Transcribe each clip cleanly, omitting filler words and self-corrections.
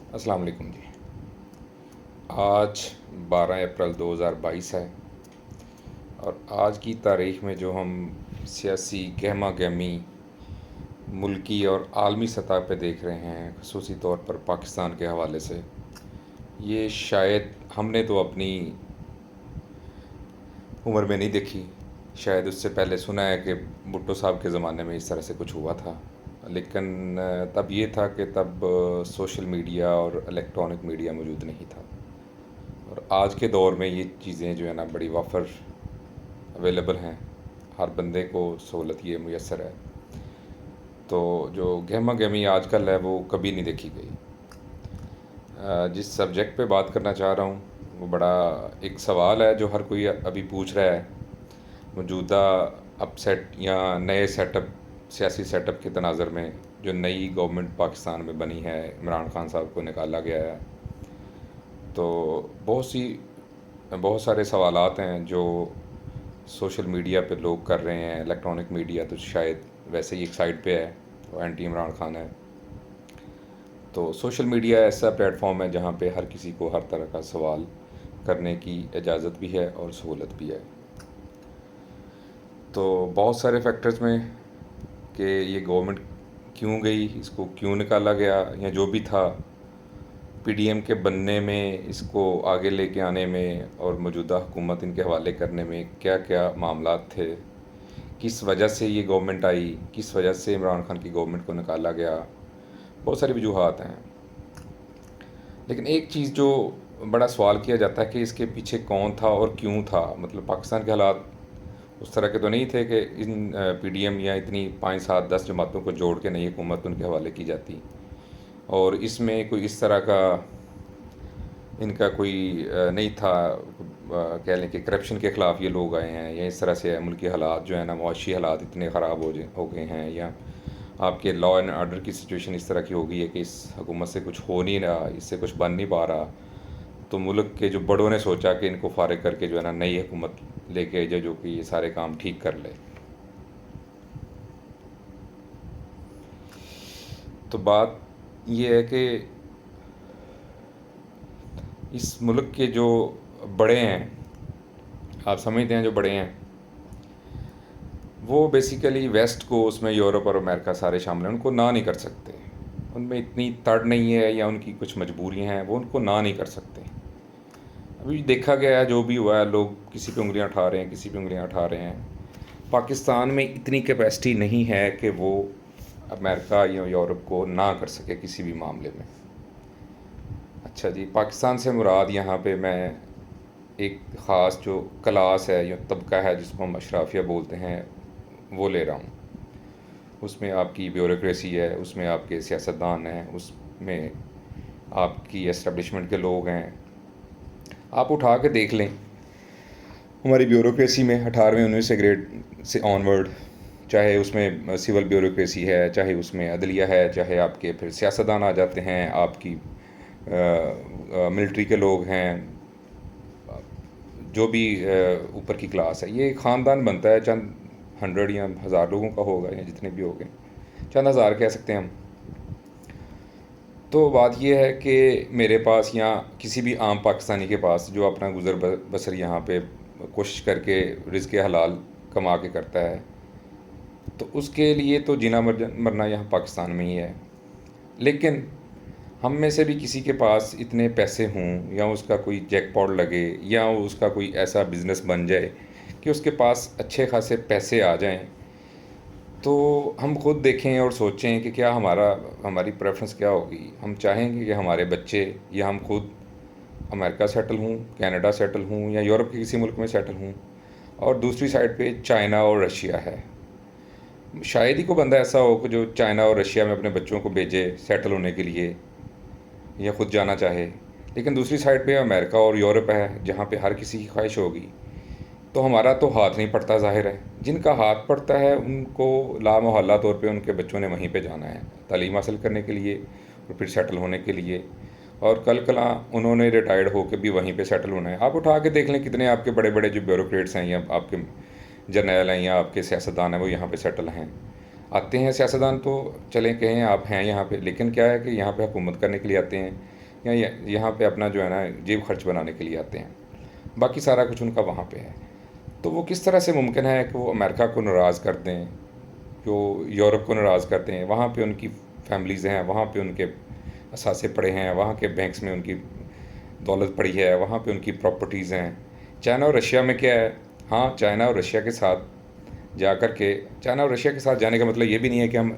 السلام علیکم جی۔ آج 12 اپریل 2022 ہے، اور آج کی تاریخ میں جو ہم سیاسی گہما گہمی ملکی اور عالمی سطح پہ دیکھ رہے ہیں، خصوصی طور پر پاکستان کے حوالے سے، یہ شاید ہم نے تو اپنی عمر میں نہیں دیکھی۔ شاید اس سے پہلے سنا ہے کہ بھٹو صاحب کے زمانے میں اس طرح سے کچھ ہوا تھا، لیکن تب یہ تھا کہ تب سوشل میڈیا اور الیکٹرانک میڈیا موجود نہیں تھا، اور آج کے دور میں یہ چیزیں جو ہے نا بڑی وافر اویلیبل ہیں، ہر بندے کو سہولت یہ میسر ہے۔ تو جو گہما گہمی آج کل ہے وہ کبھی نہیں دیکھی گئی۔ جس سبجیکٹ پہ بات کرنا چاہ رہا ہوں وہ بڑا ایک سوال ہے جو ہر کوئی ابھی پوچھ رہا ہے، موجودہ اپ سیٹ یا نئے سیٹ اپ، سیاسی سیٹ اپ کے تناظر میں جو نئی گورنمنٹ پاکستان میں بنی ہے، عمران خان صاحب کو نکالا گیا ہے، تو بہت سارے سوالات ہیں جو سوشل میڈیا پہ لوگ کر رہے ہیں۔ الیکٹرانک میڈیا تو شاید ویسے ہی ایک سائڈ پہ ہے، وہ اینٹی عمران خان ہے۔ تو سوشل میڈیا ایسا پلیٹ فارم ہے جہاں پہ ہر کسی کو ہر طرح کا سوال کرنے کی اجازت بھی ہے اور سہولت بھی ہے۔ تو بہت سارے فیکٹرز میں کہ یہ گورنمنٹ کیوں گئی، اس کو کیوں نکالا گیا، یا جو بھی تھا پی ڈی ایم کے بننے میں، اس کو آگے لے کے آنے میں اور موجودہ حکومت ان کے حوالے کرنے میں کیا کیا معاملات تھے، کس وجہ سے یہ گورنمنٹ آئی، کس وجہ سے عمران خان کی گورنمنٹ کو نکالا گیا، بہت ساری وجوہات ہیں۔ لیکن ایک چیز جو بڑا سوال کیا جاتا ہے کہ اس کے پیچھے کون تھا اور کیوں تھا۔ مطلب پاکستان کے حالات اس طرح کے تو نہیں تھے کہ ان پی ڈی ایم یا اتنی 5 7 10 جماعتوں کو جوڑ کے نئی حکومت ان کے حوالے کی جاتی، اور اس میں کوئی اس طرح کا ان کا کوئی نہیں تھا، کہہ لیں کہ کرپشن کے خلاف یہ لوگ آئے ہیں، یا اس طرح سے ملکی حالات جو ہیں نا، معاشی حالات اتنے خراب ہو گئے ہیں، یا آپ کے لا اینڈ آرڈر کی سچویشن اس طرح کی ہو گئی ہے کہ اس حکومت سے کچھ ہو نہیں رہا، اس سے کچھ بن نہیں پا رہا، تو ملک کے جو بڑوں نے سوچا کہ ان کو فارغ کر کے جو ہے نا نئی حکومت لے کے جائے جو کہ یہ سارے کام ٹھیک کر لے۔ تو بات یہ ہے کہ اس ملک کے جو بڑے ہیں، آپ سمجھتے ہیں جو بڑے ہیں، وہ بیسیکلی ویسٹ کو، اس میں یورپ اور امریکہ سارے شامل ہیں، ان کو نہ نہیں کر سکتے۔ ان میں اتنی تڑ نہیں ہے یا ان کی کچھ مجبوریاں ہیں، وہ ان کو نہ نہیں کر سکتے۔ ابھی دیکھا گیا ہے جو بھی ہوا ہے، لوگ کسی پہ انگلیاں اٹھا رہے ہیں، کسی پہ انگلیاں اٹھا رہے ہیں۔ پاکستان میں اتنی کیپیسٹی نہیں ہے کہ وہ امریکہ یا یورپ کو نہ کر سکے کسی بھی معاملے میں۔ اچھا جی، پاکستان سے مراد یہاں پہ میں ایک خاص جو کلاس ہے یا طبقہ ہے جس کو ہم اشرافیہ بولتے ہیں وہ لے رہا ہوں۔ اس میں آپ کی بیوروکریسی ہے، اس میں آپ کے سیاستدان ہیں، اس میں آپ کی اسٹیبلشمنٹ کے لوگ ہیں۔ آپ اٹھا کے دیکھ لیں ہماری بیوروکریسی میں 18ویں 19ویں گریڈ سے آن ورڈ، چاہے اس میں سول بیوروکریسی ہے، چاہے اس میں عدلیہ ہے، چاہے آپ کے پھر سیاستدان آ جاتے ہیں، آپ کی ملٹری کے لوگ ہیں، جو بھی اوپر کی کلاس ہے، یہ ایک خاندان بنتا ہے، چند 100 یا 1000 لوگوں کا ہوگا، یا جتنے بھی ہو گئے، چند ہزار کہہ سکتے ہیں ہم۔ تو بات یہ ہے کہ میرے پاس یا کسی بھی عام پاکستانی کے پاس جو اپنا گزر بسر یہاں پہ کوشش کر کے رزق حلال کما کے کرتا ہے، تو اس کے لیے تو جینا مرنا یہاں پاکستان میں ہی ہے۔ لیکن ہم میں سے بھی کسی کے پاس اتنے پیسے ہوں، یا اس کا کوئی جیک پاٹ لگے، یا اس کا کوئی ایسا بزنس بن جائے کہ اس کے پاس اچھے خاصے پیسے آ جائیں، تو ہم خود دیکھیں اور سوچیں کہ کیا ہماری پریفرنس کیا ہوگی۔ ہم چاہیں گے کہ ہمارے بچے یا ہم خود امریکہ سیٹل ہوں، کینیڈا سیٹل ہوں، یا یورپ کے کسی ملک میں سیٹل ہوں، اور دوسری سائڈ پہ چائنا اور رشیا ہے۔ شاید ہی کو بندہ ایسا ہو کہ جو چائنا اور رشیا میں اپنے بچوں کو بھیجے سیٹل ہونے کے لیے، یا خود جانا چاہے۔ لیکن دوسری سائڈ پہ امریکہ اور یورپ ہے جہاں پہ ہر کسی کی خواہش ہوگی، تو ہمارا تو ہاتھ نہیں پڑتا، ظاہر ہے۔ جن کا ہاتھ پڑتا ہے ان کو لامحالہ طور پہ ان کے بچوں نے وہیں پہ جانا ہے تعلیم حاصل کرنے کے لیے، اور پھر سیٹل ہونے کے لیے، اور کل کلاں انہوں نے ریٹائرڈ ہو کے بھی وہیں پہ سیٹل ہونا ہے۔ آپ اٹھا کے دیکھ لیں کتنے آپ کے بڑے بڑے جو بیوروکریٹس ہیں، یا آپ کے جرنیل ہیں، یا آپ کے سیاستدان ہیں، وہ یہاں پہ سیٹل ہیں۔ آتے ہیں سیاستدان تو چلیں کہیں آپ ہیں یہاں پہ، لیکن کیا ہے کہ یہاں پہ حکومت کرنے کے لیے آتے ہیں، یا یہاں پہ اپنا جو ہے نا جیب خرچ بنانے کے لیے آتے ہیں، باقی سارا کچھ ان کا وہاں پہ ہے. تو وہ کس طرح سے ممکن ہے کہ وہ امریکہ کو ناراض کر دیں، جو یورپ کو ناراض کرتے ہیں؟ وہاں پہ ان کی فیملیز ہیں، وہاں پہ ان کے اثاثے پڑے ہیں، وہاں کے بینکس میں ان کی دولت پڑی ہے، وہاں پہ ان کی پراپرٹیز ہیں. چائنا اور رشیا میں کیا ہے؟ ہاں، چائنا اور رشیا کے ساتھ جا کر کے، چائنا اور رشیا کے ساتھ جانے کا مطلب یہ بھی نہیں ہے کہ ہم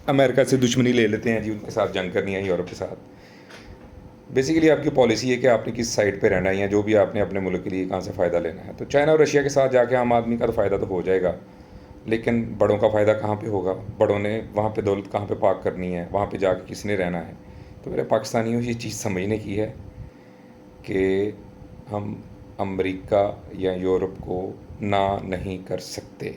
امریکہ سے دشمنی لے لیتے ہیں جی، ان کے ساتھ جنگ کرنی ہے یورپ کے ساتھ. بیسیکلی آپ کی پالیسی ہے کہ آپ نے کس سائڈ پہ رہنا ہے، یا جو بھی آپ نے اپنے ملک کے لیے کہاں سے فائدہ لینا ہے. تو چائنا اور رشیا کے ساتھ جا کے عام آدمی کا تو فائدہ تو ہو جائے گا، لیکن بڑوں کا فائدہ کہاں پہ ہوگا؟ بڑوں نے وہاں پہ دولت کہاں پہ پارک کرنی ہے؟ وہاں پہ جا کے کس نے رہنا ہے؟ تو میرے پاکستانیوں یہ چیز سمجھنے کی ہے کہ ہم امریکہ یا یورپ کو نہ نہیں کر سکتے.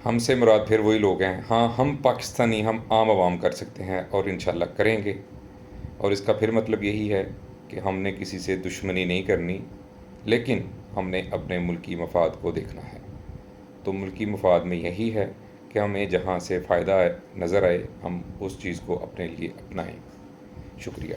ہم سے مراد پھر وہی لوگ ہیں. ہاں، ہم پاکستانی، ہم عام عوام کر سکتے ہیں، اور انشاءاللہ کریں گے. اور اس کا پھر مطلب یہی ہے کہ ہم نے کسی سے دشمنی نہیں کرنی، لیکن ہم نے اپنے ملکی مفاد کو دیکھنا ہے. تو ملکی مفاد میں یہی ہے کہ ہمیں جہاں سے فائدہ نظر آئے ہم اس چیز کو اپنے لیے اپنائیں. شکریہ.